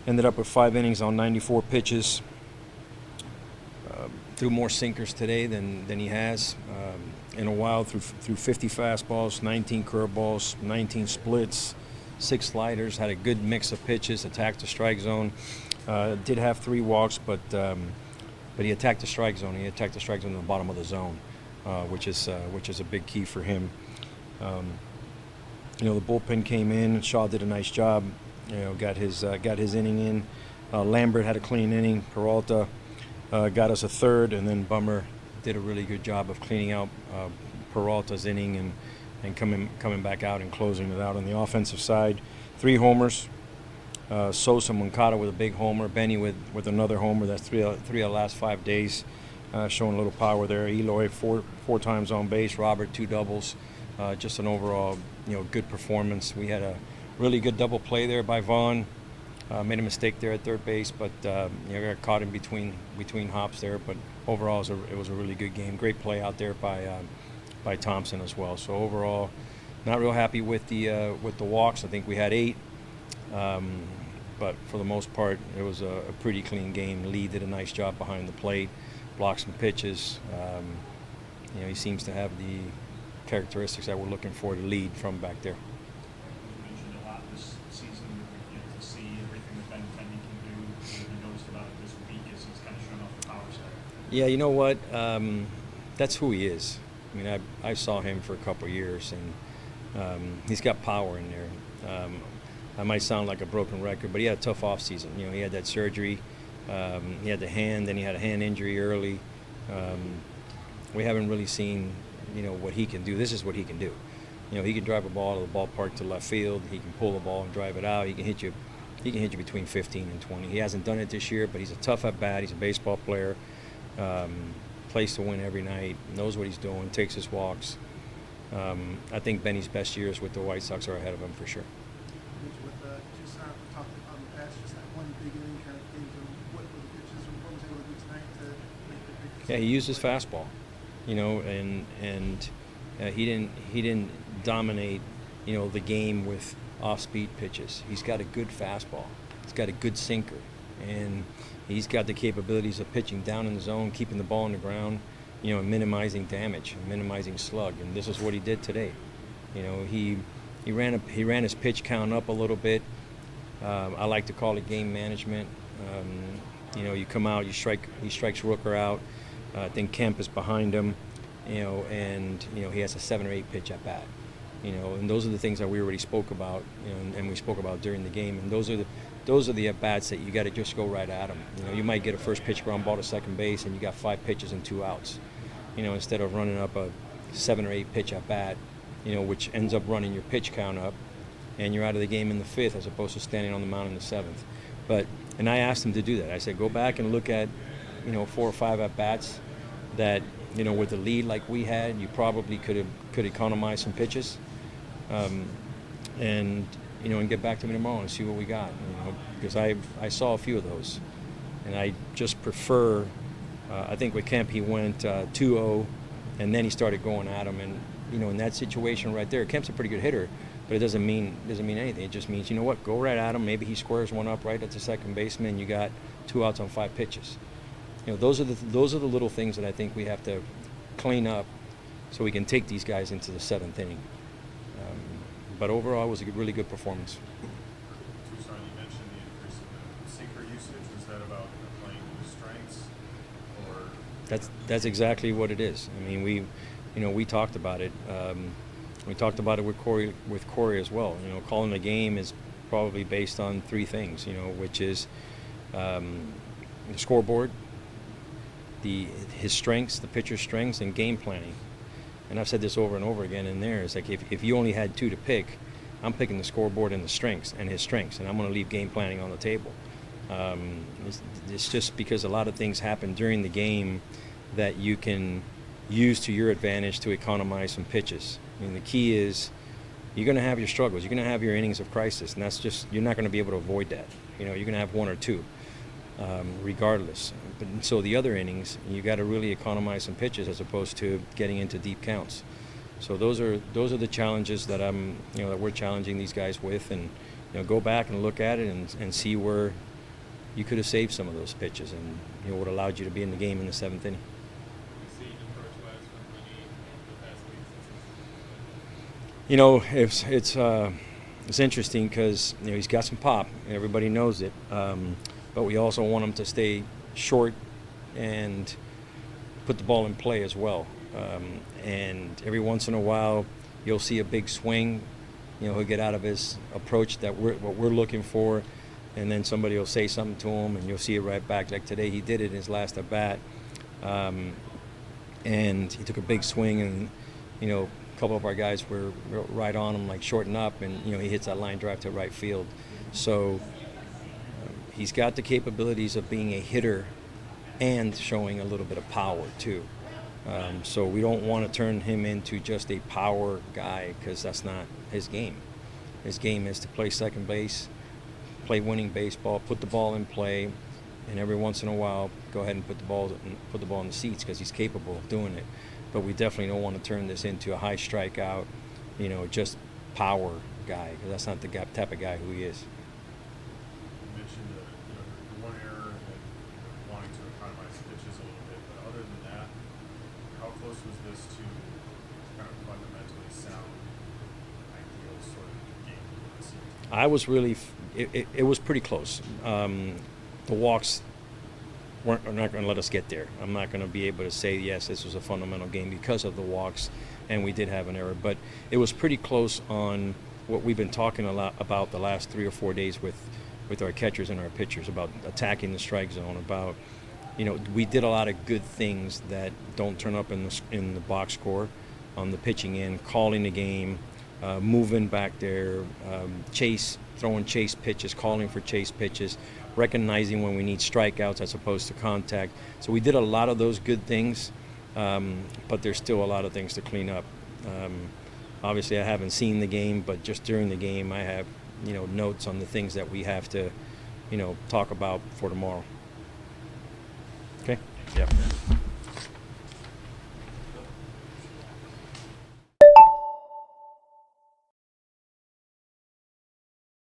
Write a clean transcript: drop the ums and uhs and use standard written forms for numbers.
Ended up with 5 innings on 94 pitches. Threw more sinkers today than he has in a while. Threw 50 fastballs, 19 curveballs, 19 splits, 6 sliders. Had a good mix of pitches. Attacked the strike zone. Did have 3 walks, but he attacked the strike zone. He attacked the strike zone in the bottom of the zone, which is a big key for him. The bullpen came in. Shaw did a nice job. Got his inning in. Lambert had a clean inning. Peralta got us a third, and then Bummer did a really good job of cleaning out Peralta's inning and coming back out and closing it out on the offensive side. 3 homers. Sosa, Moncada with a big homer. Benny with another homer. That's three of the last 5 days, showing a little power there. Eloy four times on base. Robert 2 doubles. Just an overall good performance. We had a really good double play there by Vaughn. Made a mistake there at third base, but got caught in between hops there. But overall, it was a really good game. Great play out there by Thompson as well. So overall, not real happy with the walks. I think we had 8, but for the most part, it was a pretty clean game. Lee did a nice job behind the plate, blocked some pitches. He seems to have the characteristics that we're looking for to lead from back there. Yeah, you know what? That's who he is. I mean, I saw him for a couple of years, and he's got power in there. I might sound like a broken record, but he had a tough offseason. He had that surgery. He had the hand, then he had a hand injury early. We haven't really seen, what he can do. This is what he can do. He can drive a ball to the ballpark to left field. He can pull the ball and drive it out. He can hit you between 15 and 20. He hasn't done it this year, but he's a tough at bat. He's a baseball player. Plays to win every night, knows what he's doing, takes his walks. I think Benny's best years with the White Sox are ahead of him for sure. Just talking about the past, just that one big inning kind of thing. What were the pitches and what was able to do tonight to make the big? Yeah, he used his fastball, and he didn't dominate, the game with off-speed pitches. He's got a good fastball. He's got a good sinker, and he's got the capabilities of pitching down in the zone, keeping the ball on the ground, and minimizing damage, and minimizing slug. And this is what he did today. He ran his pitch count up a little bit. I like to call it game management. You come out, he strikes Rooker out. I think Kemp is behind him, and he has a 7 or 8 pitch at bat. And those are the things that we already spoke about, and we spoke about during the game. And those are the at bats that you got to just go right at them. You might get a first pitch ground ball to second base, and you got 5 pitches and 2 outs. Instead of running up a 7 or 8 pitch at bat, which ends up running your pitch count up, and you're out of the game in the 5th as opposed to standing on the mound in the 7th. And I asked him to do that. I said, go back and look at, 4 or 5 at bats that, with the lead like we had, you probably could economize some pitches. And get back to me tomorrow and see what we got. Because I saw a few of those, and I just prefer. I think with Kemp he went 2-0, and then he started going at him, and in that situation right there, Kemp's a pretty good hitter, but it doesn't mean anything. It just means go right at him. Maybe he squares one up right at the second baseman. You got 2 outs on 5 pitches. Those are the little things that I think we have to clean up so we can take these guys into the 7th inning. But overall, it was a really good performance. Tucson, you mentioned the increase in the sinker usage. Was that about playing with strengths, or? That's exactly what it is. I mean, we talked about it. We talked about it with Corey as well. Calling the game is probably based on 3 things. Which is the scoreboard, his strengths, the pitcher's strengths, and game planning. And I've said this over and over again in there. It's like if you only had 2 to pick, I'm picking the scoreboard and the strengths and his strengths, and I'm going to leave game planning on the table. It's just because a lot of things happen during the game that you can use to your advantage to economize some pitches. I mean, the key is you're going to have your struggles. You're going to have your innings of crisis, and that's just, you're not going to be able to avoid that. You're going to have 1 or 2, regardless. But so the other innings, you got to really economize some pitches as opposed to getting into deep counts. So those are the challenges that that we're challenging these guys with, and go back and look at it and see where you could have saved some of those pitches, and would have allowed you to be in the game in the 7th inning. It's interesting because he's got some pop. Everybody knows it, but we also want him to stay short and put the ball in play as well. And every once in a while, you'll see a big swing. He'll get out of his approach that what we're looking for, and then somebody will say something to him, and you'll see it right back. Like today, he did it in his last at bat, and he took a big swing, and a couple of our guys were right on him, like shorten up, and he hits that line drive to right field. So he's got the capabilities of being a hitter and showing a little bit of power too. So we don't want to turn him into just a power guy, because that's not his game. His game is to play second base, play winning baseball, put the ball in play, and every once in a while go ahead and put the ball in the seats, because he's capable of doing it. But we definitely don't want to turn this into a high strikeout, just power guy, because that's not the type of guy who he is. You mentioned the one error and wanting to economize pitches a little bit, but other than that, how close was this to kind of fundamentally sound, ideal sort of game you want to see? I was really, it was pretty close. The walks are not going to let us get there. I'm not going to be able to say, yes, this was a fundamental game because of the walks, and we did have an error. But it was pretty close on what we've been talking a lot about the last 3 or 4 days with our catchers and our pitchers, about attacking the strike zone, about, we did a lot of good things that don't turn up in the box score on the pitching end, calling the game, moving back there, throwing chase pitches, calling for chase pitches, recognizing when we need strikeouts as opposed to contact. So we did a lot of those good things, but there's still a lot of things to clean up. Obviously, I haven't seen the game, but just during the game, I have, notes on the things that we have to, talk about for tomorrow. Okay? Yep.